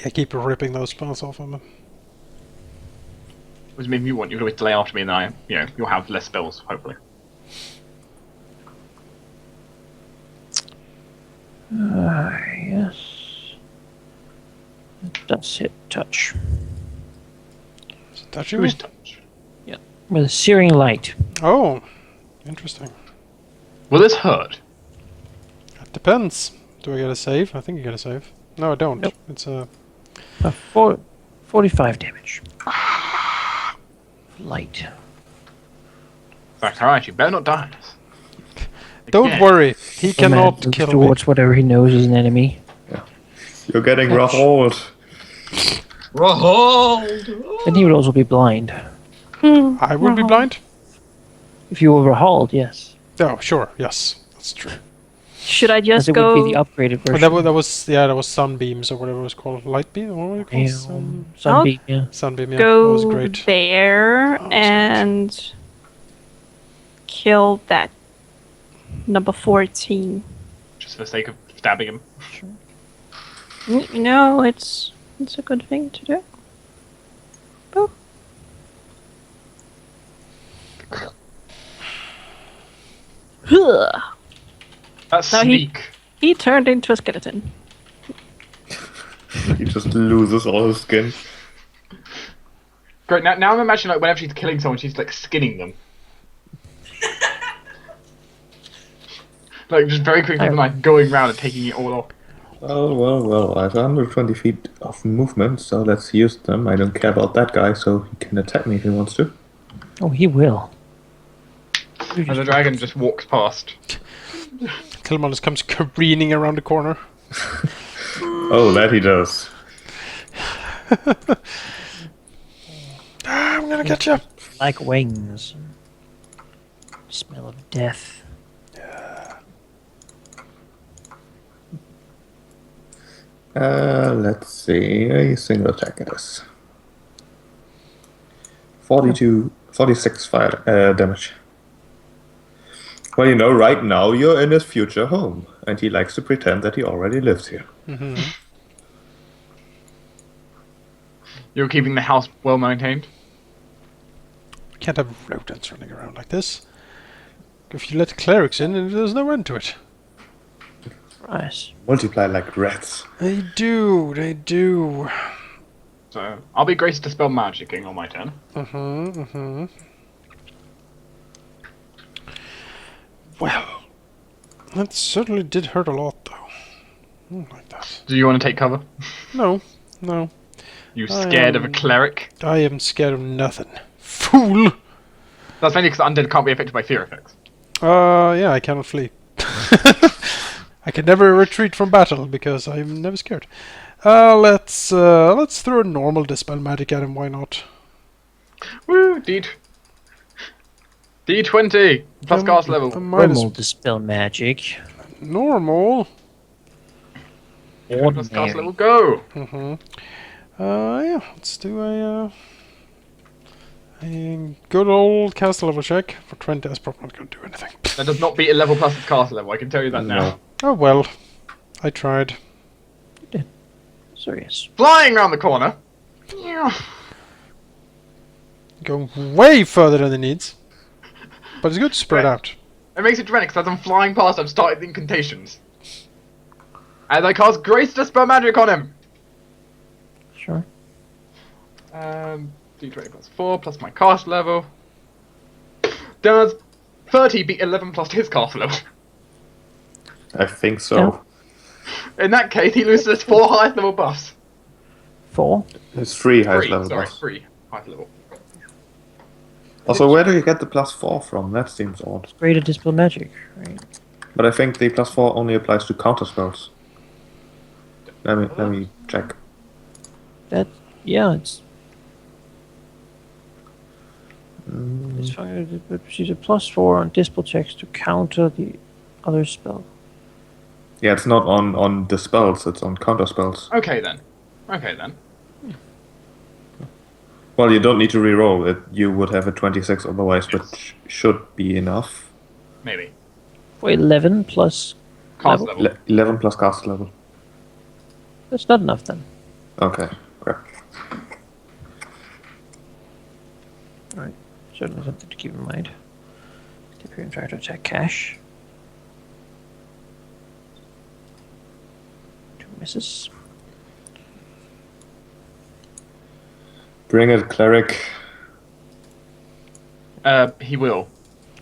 Yeah, keep ripping those spells off of them. Which means you can always delay after me, and you'll have less spells, hopefully. Yes. That's hit touch. Is it touching Who's me? touch? Yeah. With a searing light. Oh, interesting. Will this hurt? It depends. Do I get a save? I think I get a save. No, I don't. Nope. It's a... 45 damage. Light. Alright, you better not die. Don't Again. worry, he The man cannot moves kill me. towards whatever he knows is an enemy. You're getting Touch. Rahal. Rahal! And he would also be blind. I would be blind? If you were Halld, yes. Oh, sure, yes. That's true. Should I As just it would be the go? upgraded Oh, version. that was sunbeams or whatever it was called. Light beam? What were it called? Sunbeam, yeah. Sunbeam, yeah. That was Go great. there Oh, that's and kill that number 14. Just for the sake of stabbing him. You know, it's a good thing to do. Boop. Huh. That's No, sneak. He turned into a skeleton. He just loses all his skin. Great, now I'm imagining like whenever she's killing someone, she's like skinning them. Like just very quickly, like going around and taking it all off. Well, I have 120 feet of movement, so let's use them. I don't care about that guy, so he can attack me if he wants to. Oh, he will. And the dragon just walks past. Kilmonus comes careening around the corner. Oh, that he does. I'm gonna get you. Like wings. Smell of death. Let's see. A single attack it is. 46 fire damage. Well, right now you're in his future home, and he likes to pretend that he already lives here. Mm-hmm. You're keeping the house well maintained. Can't have rodents running around like this. If you let clerics in, there's no end to it. Nice. Multiply like rats. They do. So I'll be graced to spell magicking on my turn. Well, that certainly did hurt a lot, though. I don't like that. Do you want to take cover? No. You scared of a cleric? I am scared of nothing. Fool! That's mainly because undead can't be affected by fear effects. Yeah, I cannot flee. I can never retreat from battle because I'm never scared. Let's throw a normal dispel magic at him. Why not? Woo! D20 plus cast level. Normal dispel magic. Normal. Plus cast level. Go. Yeah. Let's do a good old cast level check for 20. That's probably not going to do anything. That does not beat a level plus its cast level. I can tell you that now. Oh well, I tried. So yes. Flying around the corner. Going way further than it needs. But it's good to spread Right. out. It makes it dramatic because as I'm flying past, I've started incantations. And I cast Grace Dispel Magic on him. Sure. D20 plus 4 plus my cast level. Does 30 beat 11 plus his cast level? I think so. In that case, he loses 4 highest level buffs. 4. It's 3 highest 3, level sorry, buffs. 3 highest level. Also, where do you get the +4 from? That seems odd. Greater dispel magic, right? But I think the +4 only applies to counter spells. Let me check. Yeah, it's fine. She's a +4 on dispel checks to counter the other spell. Yeah, it's not on the spells, it's on counter spells. Okay then. Well, you don't need to reroll it. You would have a 26 otherwise, but should be enough. Maybe. For 11 plus Cast level? level. 11 plus cast level. That's not enough then. Okay, crap. Alright, certainly something to keep in mind. If you're trying to attack Cash. 2 misses. Bring it, cleric. He will.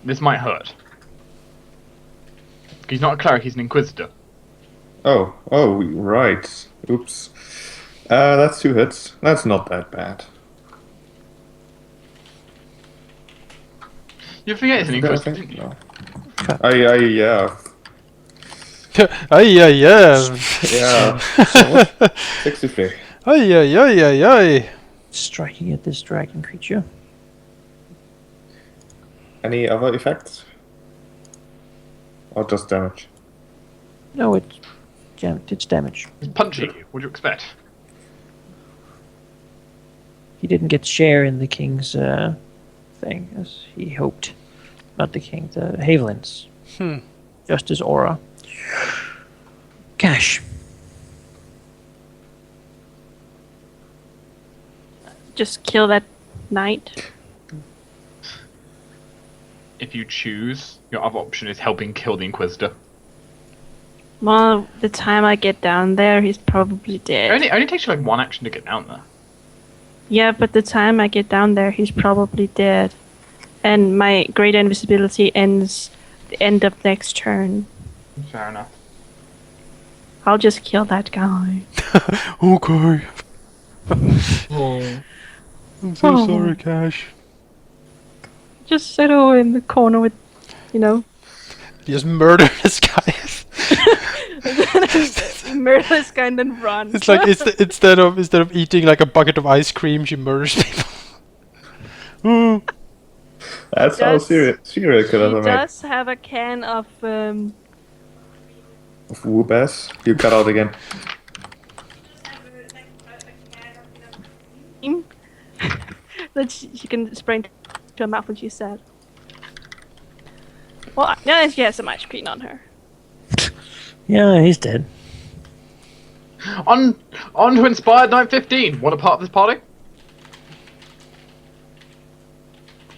This might hurt. He's not a cleric, he's an inquisitor. Oh, right. Oops. That's 2 hits. That's not that bad. You forget he's an Forget inquisitor, anything? didn't you? No. Yeah. Ay, ay, ay. Yeah. So what? 63. Ay, ay, ay, ay, ay. Striking at this dragon creature. Any other effects? Or just damage? No, it's damage. He's punching you, what do you expect? He didn't get share in the king's thing, as he hoped. Not the king, the Haviland's. Just his aura. Cash. Just kill that knight. If you choose, your other option is helping kill the inquisitor. Well, the time I get down there, he's probably dead. It only takes you like 1 action to get down there. Yeah, but the time I get down there, he's probably dead. And my great invisibility ends the end of next turn. Fair enough. I'll just kill that guy. Okay. Oh. I'm so Oh. sorry, Cash. Just settle in the corner with, you know, Just murder this guy. murder this guy and then run. It's like instead of eating like a bucket of ice cream, she murders people. Ooh. That's how serial killers He are made. does have a can of Of whoop ass. You cut out again. that she can spray into her mouth when she's sad. Well, yeah, she has some ice cream on her. Yeah, he's dead. On to Inspired Night 15. What a part of this party?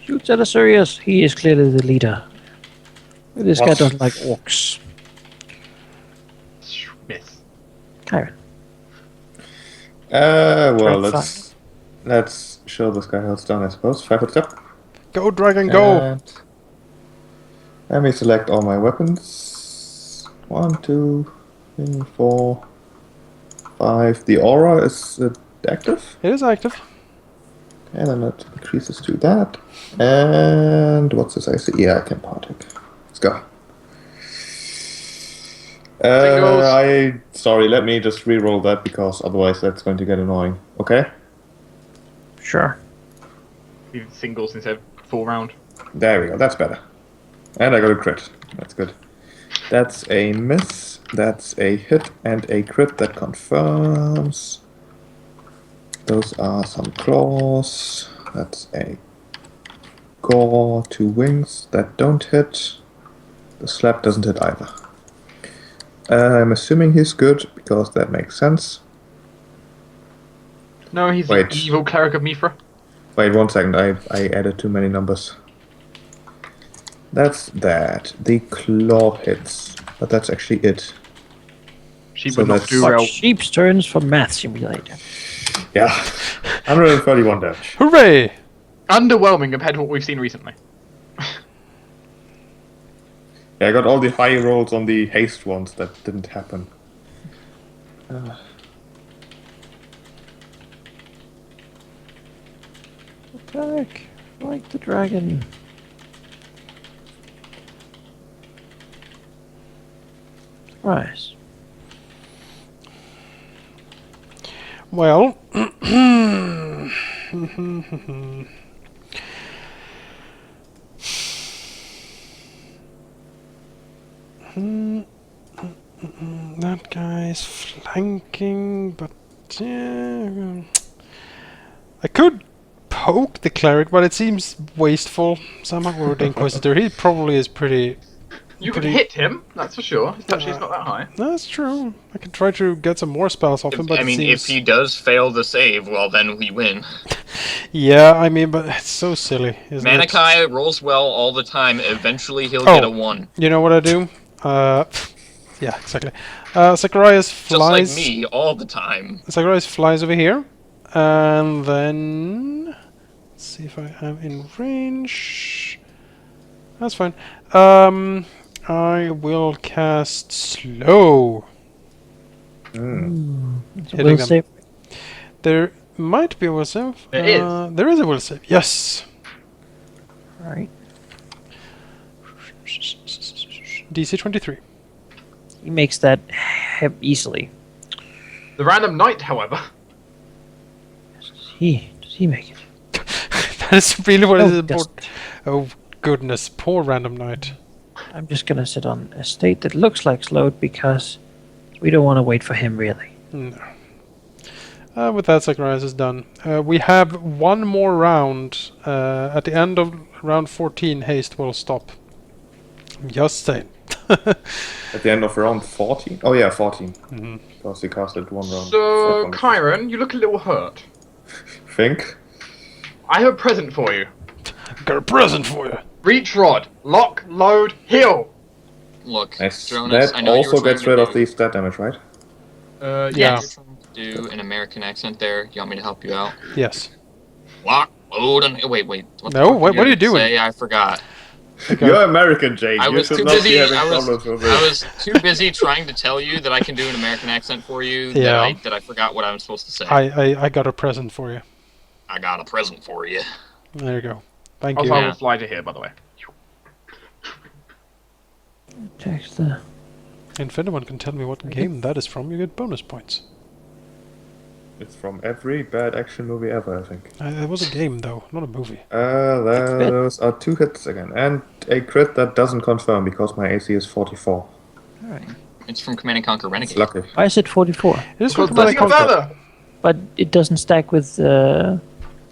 Shoots at Asurius. He is clearly the leader. This guy What? doesn't like orcs. Miss. Kyron. Well, Try let's show this guy how it's done, I suppose. 5-foot step. Go, dragon, go! And let me select all my weapons. 1, 2, 3, 4, 5. The aura is active. It is active. And then it increases to that. And what's this AC? Yeah, I can partake. Let's go. Sorry, let me just re-roll that because otherwise that's going to get annoying. Okay? Sure. Even singles instead of full round. There we go, that's better. And I got a crit. That's good. That's a miss, that's a hit, and a crit that confirms. Those are some claws. That's a gore, 2 wings that don't hit. The slap doesn't hit either. I'm assuming he's good because that makes sense. No, he's Wait. the evil cleric of Mithra. Wait 1 second, I added too many numbers. That's that. The claw hits, but that's actually it. She So would not that's- do Watch well. Sheep's turns for Math Simulator. Yeah, 131 damage. Hooray! Underwhelming compared to what we've seen recently. Yeah, I got all the high rolls on the haste ones that didn't happen. Attack. Like the dragon. Surprise. Well, that guy's flanking, but yeah, I could poke the cleric, but it seems wasteful somehow. Or the inquisitor, he probably is pretty You pretty- could hit him, that's for sure. His touch is not that high. That's true. I can try to get some more spells off him, but I mean, it seems... if he does fail the save, well, then we win. Yeah, I mean, but it's so silly, isn't it? Manikai rolls well all the time. Eventually, he'll Oh. get a 1. You know what I do? Yeah, exactly. Zacharias Just flies... like me, all the time. Zacharias flies over here, and then... Let's see if I am in range... That's fine. I will cast Slow. It's a Hitting will them. save. There might be a will save. There is. There is a will save. Yes. Alright. DC 23. He makes that easily. The random knight, however. Does he make it? That is really what is Oh, important. Oh goodness, poor random knight. I'm just gonna sit on a state that looks like slowed because we don't want to wait for him really. No. With that, Zacharias is done. We have one more round. At the end of round 14, haste will stop. I'm just saying. At the end of round 14? Oh yeah, 14. Mm-hmm. Because he casted one round. So, Second. Kyron, you look a little hurt. Think? I have a present for you. Got a present for you. Reach rod. Lock, load, heal. Look, Nice. Jonas, I That know you were also trying gets to rid of do- the stat damage, right? Yeah. Yes. You're trying to do an American accent there. You want me to help you out? Yes. Lock, load, and wait. What the No, fuck what are you gonna doing? Say? I forgot. You're American, Jake. I You was should too not busy. be having I problems with was it. too busy trying to tell you that I can do an American accent for you. Yeah. That I forgot what I was supposed to say. I got a present for you. I got a present for you. There you go. Thank Also, you. I Yeah. will fly to here, by the way. Text the. If anyone can tell me what game that is from, you get bonus points. It's from every bad action movie ever, I think. It was a game, though, not a movie. Those are 2 hits again. And a crit that doesn't confirm because my AC is 44. Alright. It's from Command and Conquer It's Renegade. lucky. Why is it 44? It is Because from let's Command go and Conquer. further. But it doesn't stack with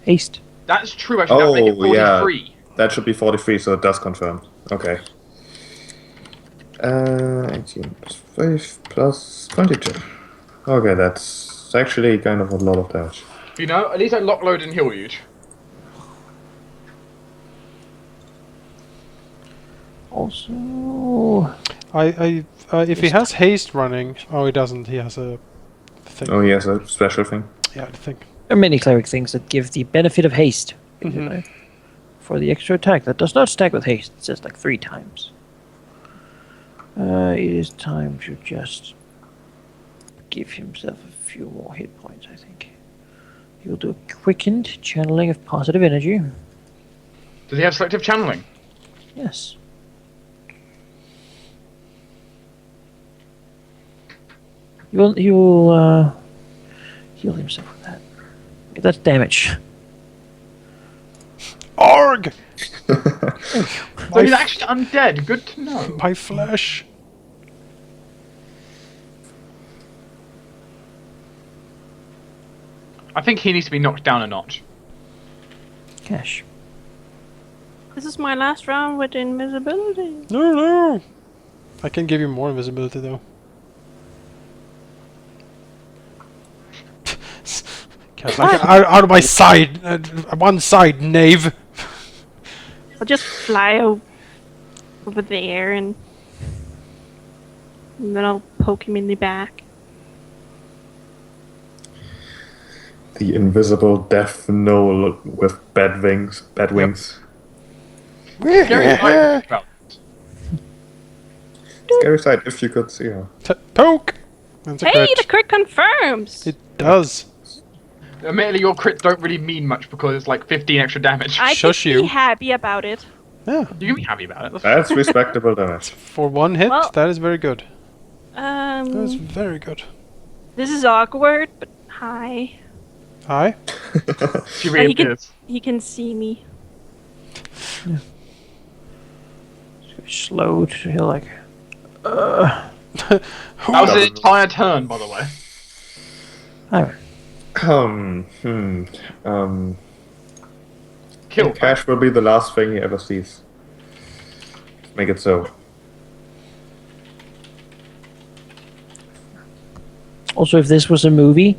haste. That's true, actually. That would make it Oh, yeah. 43. That should be 43, so it does confirm. Okay. 18 plus 5 plus 22. Okay, that's actually kind of a lot of damage. You know, at least I lock, load, and heal you. Also, If he has haste running... Oh, he doesn't. He has a thing. Oh, he has a special thing. Yeah, I think. there are many cleric things that give the benefit of haste Mhm. for the extra attack. That does not stack with haste. It's just like 3 times. It is time to just give himself a few more hit points, I think. He'll do a quickened channeling of positive energy. Does he have selective channeling? Yes. He will heal himself with that. That's damage. Arg! So he's actually undead. Good to know. My flesh. I think he needs to be knocked down a notch. Cash. This is my last round with invisibility. No. I can give you more invisibility, though. Get like out of my side, one side, knave. I'll just fly over there and then I'll poke him in the back. The invisible death knoll with bad wings. Bad wings. Scary sight. Well, Scary sight if you could see her. Poke. That's a Hey, crit. the crit confirms! It does. admittedly, your crits don't really mean much because it's like 15 extra damage. I Shush can you. be happy about it. Yeah. You can be happy about it. That's respectable damage. For one hit, Well- that is very good. That is Um, very good. this is awkward, but hi. Hi. She really he can is. he can see me. Slowed. He'll like. That was an entire turn, by the way. Alright. Kill. Cash will be the last thing he ever sees. Make it so. Also, if this was a movie,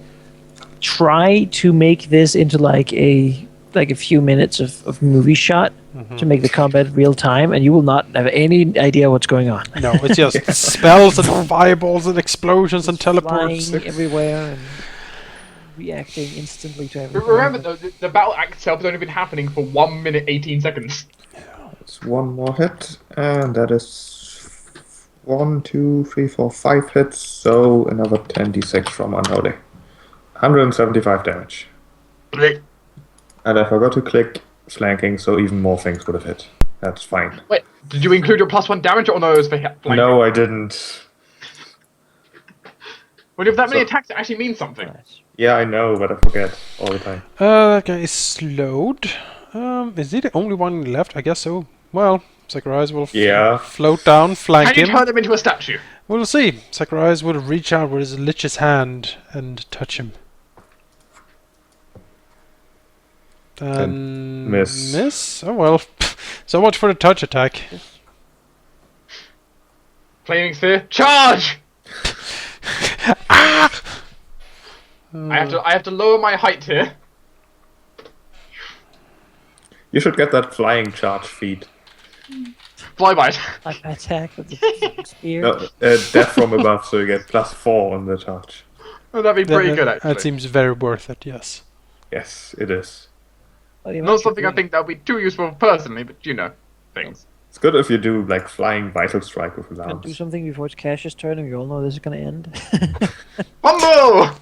try to make this into like a few minutes of movie shot to make the combat real time, and you will not have any idea what's going on. No, it's just spells and fireballs and explosions and teleports. Flying everywhere and reacting instantly to But everything. remember, though, the battle act itself has only been happening for 1 minute 18 seconds. It's one more hit, and that is 1, 2, 3, 4, 5 hits, so another 10d6 from Unholy. 175 damage. Wait, And I forgot to click flanking, so even more things would have hit. That's fine. did you include your +1 damage or no? It was for flanking? No, I didn't. When you have that many So- attacks, it actually means something. Nice. Yeah, I know, but I forget all the time. That guy is slowed. Is he the only one left? I guess so. Well, Zacharias will Yeah. float down, flank Can you him. turn him into a statue? We'll see. Zacharias will reach out with his lich's hand and touch him. And miss. Miss? Oh well. So much for the touch attack. Flaming sphere, charge! I have to lower my height here. You should get that flying charge feat. Flyby. Like attack with the spear. No, death from above, so you get +4 on the charge. Oh, that'd be pretty good, That actually. seems very worth it, yes. Yes, it is. Well, you Not might something I be- think that would be too useful personally, but you know, things. It's good if you do like flying vital strike with Can do lance. something before it's Cash's turn, and we all know this is going to end. Bumbo!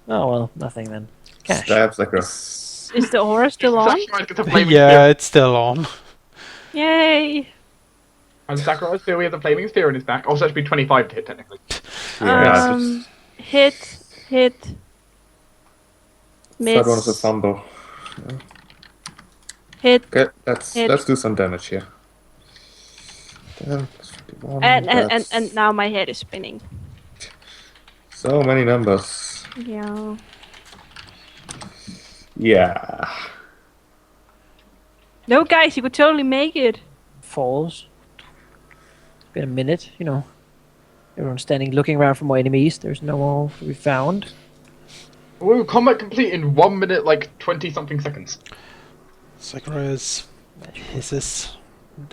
Oh well, nothing then. Cash. Stabs like a. Is the aura still on? Sacrifice gets a flaming Yeah, sphere. it's still on. Yay! And Sacrifice still we have the flaming sphere in his back. Also, it should be 25 to hit, technically. Yeah, Hit. Miss. third one is a fumble. Hit. Okay, Hit. let's do some damage here. 10, 51, And that's now my head is spinning. so many numbers. Yeah. Yeah. No, guys, you could totally make it. Falls. It's been a minute, you know. Everyone's standing looking around for more enemies. There's no more to be found. Ooh, combat complete in 1 minute, like 20 something seconds. Zacharias hisses.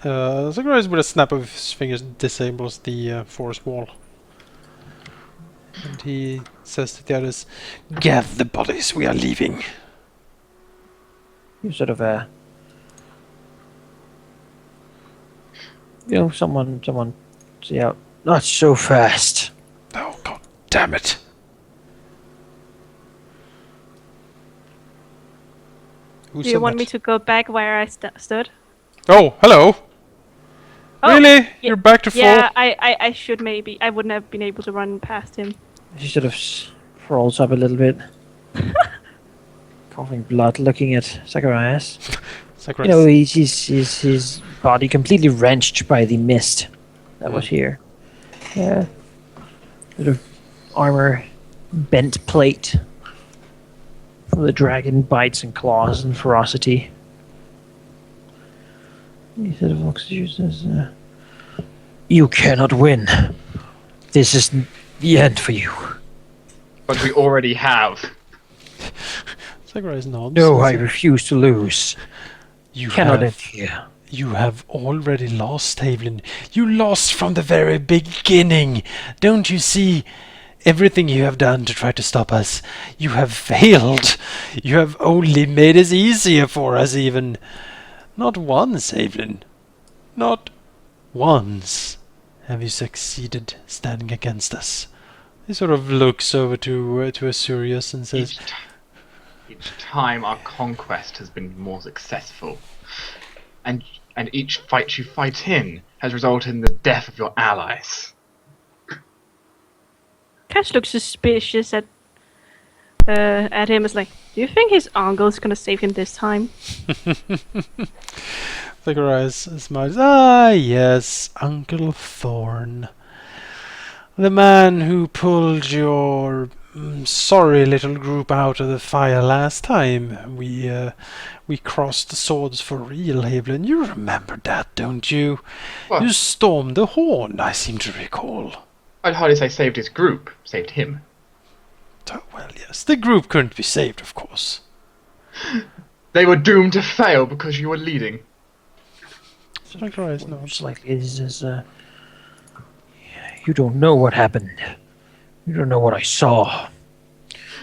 Zacharias with a snap of his fingers disables the force wall. And he says to the others, "Gather the bodies, we are leaving." You sort of you know, someone say out, not so fast. Oh, god damn it. Who Do you said want that? me to go back where I stood? Oh, hello! Oh, Really? yeah- You're back to full? Yeah, I should maybe. I wouldn't have been able to run past him. She sort of crawls up a little bit. Coughing blood, looking at Zacharias. Zacharias. You know, his body completely wrenched by the mist that was here. Yeah. Sort of armor bent plate from the dragon bites and claws and ferocity. He sort of looks at you and says, you cannot win. This is the end for you. But we already have. Zacharias nods. No, I refuse to lose. You Cannot have, end here. you have already lost, Havelin. You lost from the very beginning. Don't you see? Everything you have done to try to stop us, you have failed. You have only made it easier for us, even. Not once, Havelin. Not once have you succeeded standing against us. He sort of looks over to Asurius and says, Each time our conquest has been more successful, and each fight you fight in has resulted in the death of your allies. Cash looks suspicious at him. Is like, do you think his uncle's gonna save him this time? Zacharias smiles. Ah, yes, Uncle Thorn. The man who pulled your sorry little group out of the fire last time. We crossed the swords for real, Havelin. You remember that, don't you? What? You stormed the horn, I seem to recall. I'd hardly say saved his group, saved him. Oh, well, yes. The group couldn't be saved, of course. They were doomed to fail because you were leading. Zacharias Most nods. likely it is you don't know what happened. You don't know what I saw.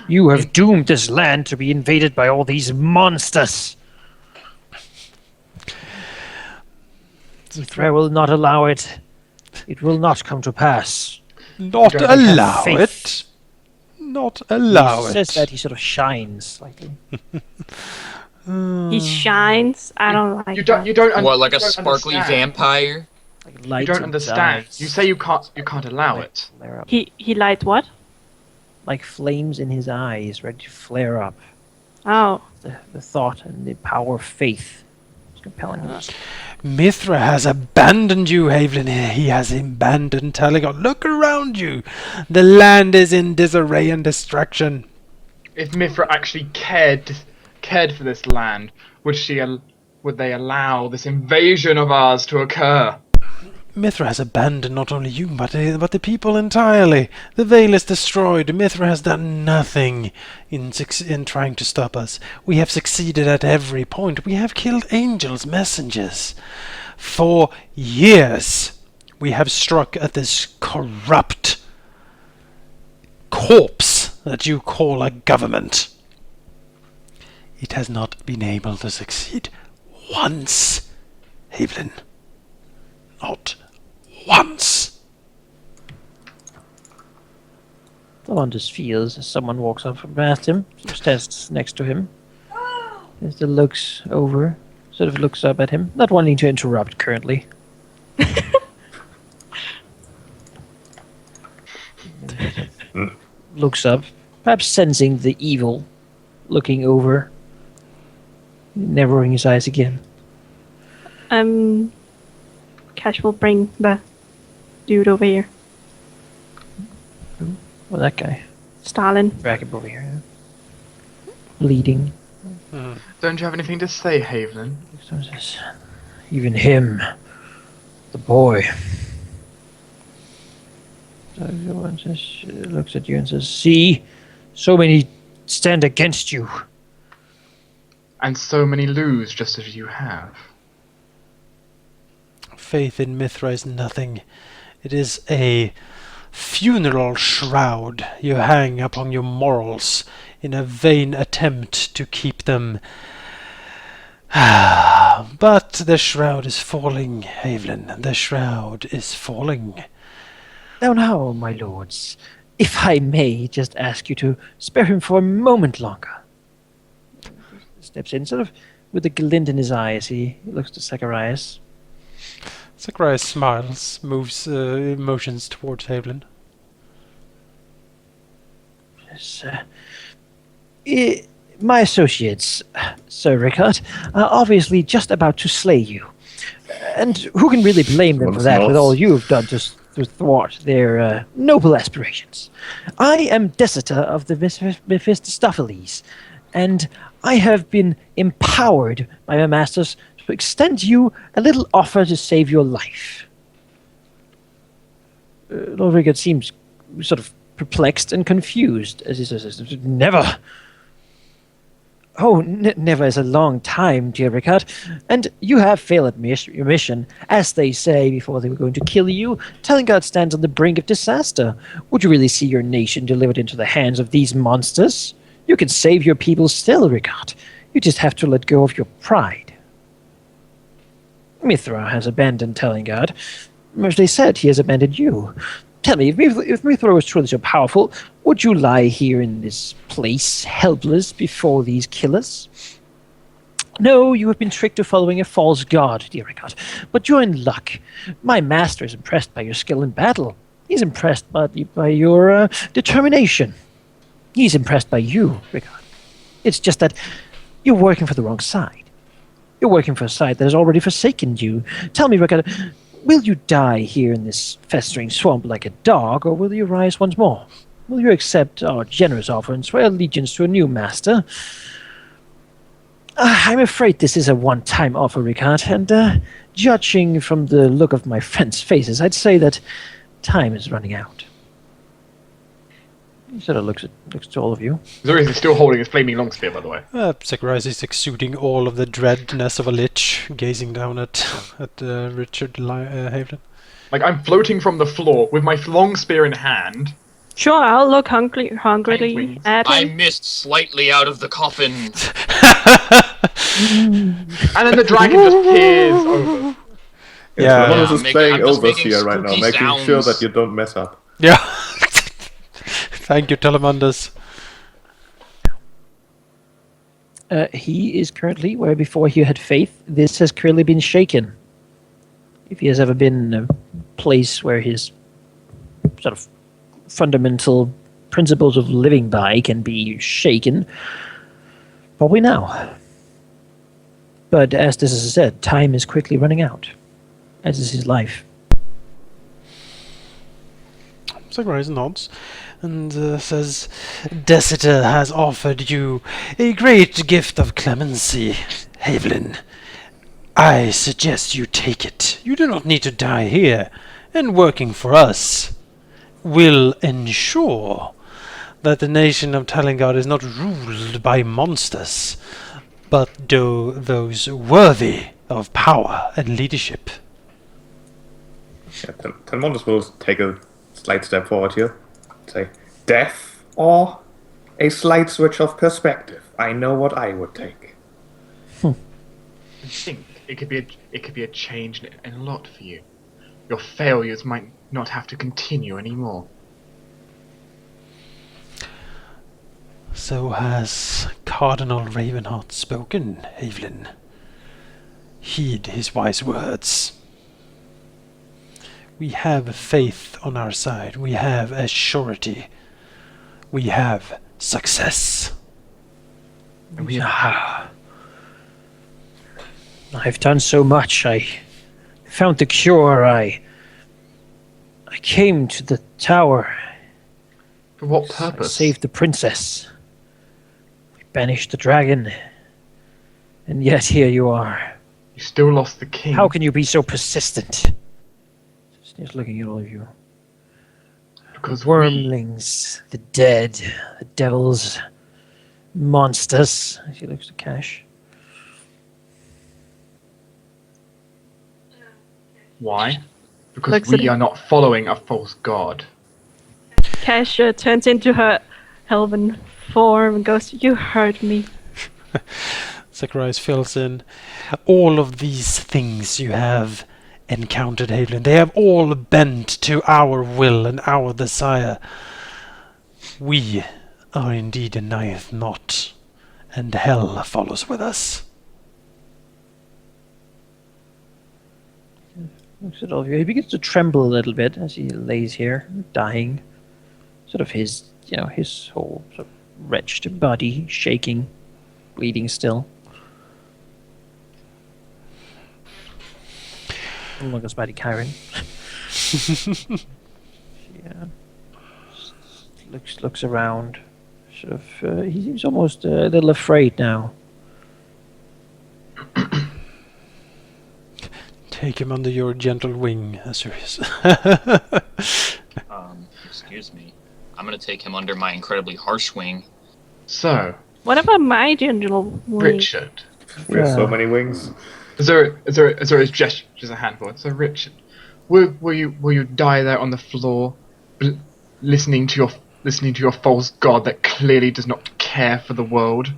You have doomed this land to be invaded by all these monsters. I will not allow it. It will not come to pass. Not don't have allow faith. it. Not allow He it. says that he sort of shines slightly. He shines. I don't like You don't. that. You don't. What, like a you don't sparkly understand. vampire? Like You light don't in his understand. eyes. You say you can't allow Like it. flare up. He light what? Like flames in his eyes, ready to flare up. Oh. The thought and the power of faith is compelling him. Mithra has abandoned you, Havelin. He has abandoned Telegon. Look around you. The land is in disarray and destruction. If Mithra actually cared for this land, would they allow this invasion of ours to occur? Mithra has abandoned not only you, but the people entirely. The Veil is destroyed. Mithra has done nothing in trying to stop us. We have succeeded at every point. We have killed angels, messengers. For years, we have struck at this corrupt corpse that you call a government. It has not been able to succeed once, Havelin. Not once. Alondis feels as someone walks up from past him, stands next to him. As looks over, sort of looks up at him, not wanting to interrupt currently. Looks up, perhaps sensing the evil, looking over, narrowing his eyes again. Cash will bring the dude over here. Well, that guy. Stalin. Drag him over here. Bleeding. Don't you have anything to say, Havelin? Even him, the boy. So everyone looks at you and says, "See, so many stand against you." And so many lose just as you have. Faith in Mithra is nothing. It is a funeral shroud you hang upon your morals in a vain attempt to keep them. But the shroud is falling, Havelin. The shroud is falling. Now, my lords, if I may just ask you to spare him for a moment longer. Steps in, sort of with a glint in his eyes. He looks to Zacharias. Zacharias smiles, motions towards Havelin. Yes, my associates, Sir Rickard, are obviously just about to slay you. And who can really blame them for that with all you have done to thwart their noble aspirations? I am Desitor of the Mephistopheles, and I have been empowered by my masters to extend you a little offer to save your life. Lord Rickard seems sort of perplexed and confused as he says, "Never. Oh, never is a long time, dear Rickard. And you have failed at your mission, as they say before they were going to kill you. Telengard stands on the brink of disaster. Would you really see your nation delivered into the hands of these monsters? You can save your people still, Rickard. You just have to let go of your pride. Mithra has abandoned Telengard. As they said, he has abandoned you. Tell me, if Mithra was truly so powerful, would you lie here in this place, helpless before these killers? No, you have been tricked to following a false god, dear Rickard. But you're in luck. My master is impressed by your skill in battle. He's impressed by your determination. He's impressed by you, Rickard. It's just that you're working for the wrong side. You're working for a side that has already forsaken you. Tell me, Rickard, will you die here in this festering swamp like a dog, or will you rise once more? Will you accept our generous offer and swear allegiance to a new master? I'm afraid this is a one-time offer, Rickard, and judging from the look of my friends' faces, I'd say that time is running out. He sort of looks to all of you. Zurius is still holding his flaming long spear, by the way. Zacharias is exuding all of the dreadness of a lich, gazing down at Richard Haviland. Like, I'm floating from the floor with my long spear in hand. Sure, I'll look hungrily Wings. at I him. missed slightly out of the coffin. And then the dragon just peers over. Yeah. One is I'm just making- playing I'm just making overseer right now, spooky making sure sounds. that you don't mess up. Yeah. Thank you, Telemundus. He is currently where before he had faith. This has currently been shaken. If he has ever been in a place where his sort of fundamental principles of living by can be shaken, probably now. But as this is said, time is quickly running out, as is his life. Zacharias nods and says, Dessiter has offered you a great gift of clemency, Haviland. I suggest you take it. You do not need to die here, and working for us will ensure that the nation of Talengard is not ruled by monsters, but those worthy of power and leadership. Yeah, Telmondus will take a slight step forward here. Say, death or a slight switch of perspective. I know what I would take. I think it could be a change in a lot for you. Your failures might not have to continue anymore. So has Cardinal Ravenheart spoken, Haviland. Heed his wise words. We have faith on our side. We have a surety. We have success. And we have I've done so much. I found the cure. I came to the tower. For what I purpose? saved the princess. We banished the dragon. And yet here you are. You still lost the king. How can you be so persistent? Just looking at all of you. Because Wormlings, the dead, the devils, monsters. As he looks to Cash. Why? Because Looks at we it. are not following a false god. Cash turns into her elven form and goes, "You hurt me." Zacharias fills in. All of these things you have encountered, Haviland, they have all bent to our will and our desire. We are indeed a ninth knot, and hell follows with us. Looks at all of you. He begins to tremble a little bit as he lays here, dying. Sort of his whole sort of wretched body shaking, bleeding still. Look at Spidey Kyron. Looks around. Sort of. He seems almost a little afraid now. Take him under your gentle wing, Azurius. Excuse me. I'm gonna take him under my incredibly harsh wing. So, What about my gentle wing? Richard. We have so Yeah. many wings. Azurius gestures a handful. So, Richard, will you die there on the floor, listening to your false god that clearly does not care for the world,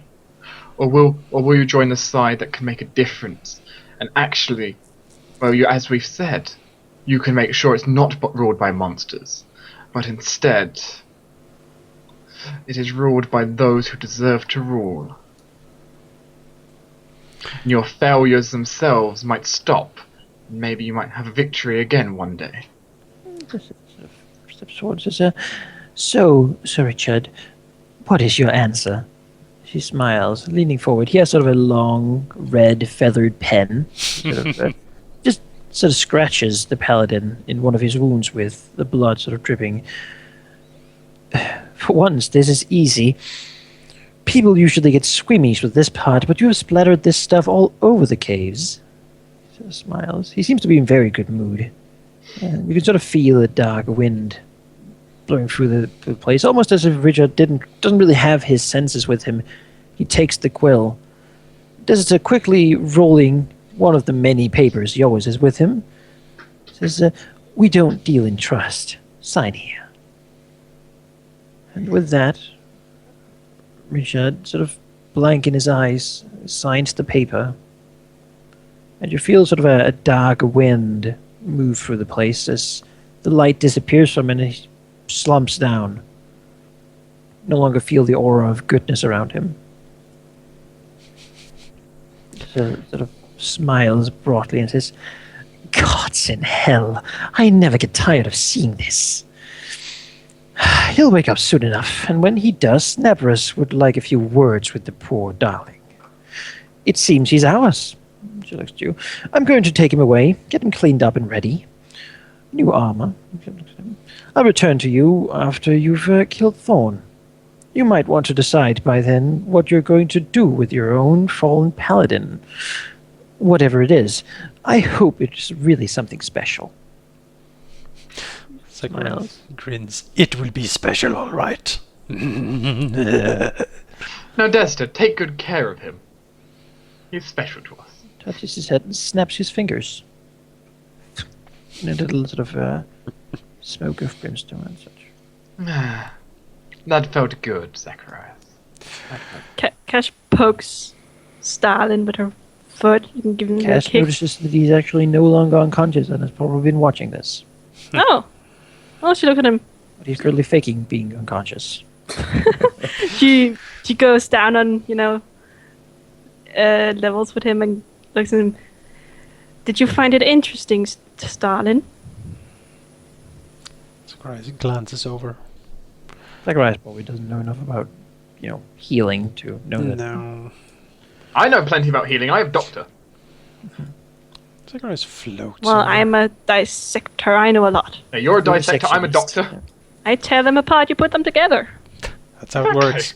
or will you join the side that can make a difference and actually, well, as we've said, you can make sure it's not ruled by monsters, but instead it is ruled by those who deserve to rule. Your failures themselves might stop. Maybe you might have a victory again one day. Just sort of steps forward and says, So, Sir Richard, what is your answer? She smiles, leaning forward. He has sort of a long, red, feathered pen. Just sort of scratches the paladin in one of his wounds with the blood sort of dripping. For once, this is easy. People usually get squeamish with this part, but you have splattered this stuff all over the caves. He sort of smiles. He seems to be in very good mood. You can sort of feel the dark wind blowing through the place, almost as if Richard doesn't really have his senses with him. He takes the quill, does it quickly rolling one of the many papers he always has with him. Says, "We don't deal in trust. Sign here." And with that, Richard, sort of blank in his eyes, signs the paper. And you feel sort of a dark wind move through the place as the light disappears from him and he slumps down. No longer feel the aura of goodness around him. So sort of smiles broadly and says, "Gods in hell, I never get tired of seeing this. He'll wake up soon enough, and when he does, Nebras would like a few words with the poor darling. It seems he's ours." She looks to you. "I'm going to take him away, get him cleaned up and ready. New armor. I'll return to you after you've killed Thorn. You might want to decide by then what you're going to do with your own fallen paladin. Whatever it is, I hope it's really something special." Zacharias grins. "It will be special, all right." Now, Dexter, take good care of him. He's special to us. Touches his head and snaps his fingers. And a little sort of smoke of brimstone and such. That felt good, Zacharias. Cash pokes Stalin with her foot. You can give him a Cass kick. notices that he's actually no longer unconscious and has probably been watching this. Oh. Oh, she looked at him. But he's currently faking being unconscious. She goes down on, levels with him and looks at him. "Did you find it interesting, Stalin?" Zacharias glances over. Zacharias probably doesn't know enough about, healing to know that. No. I know plenty about healing. I have doctor. Zacharias floats. Well, over. I'm a dissector. I know a lot. Now, you're a dissector. I'm a doctor. Yeah. I tear them apart. You put them together. That's how it works.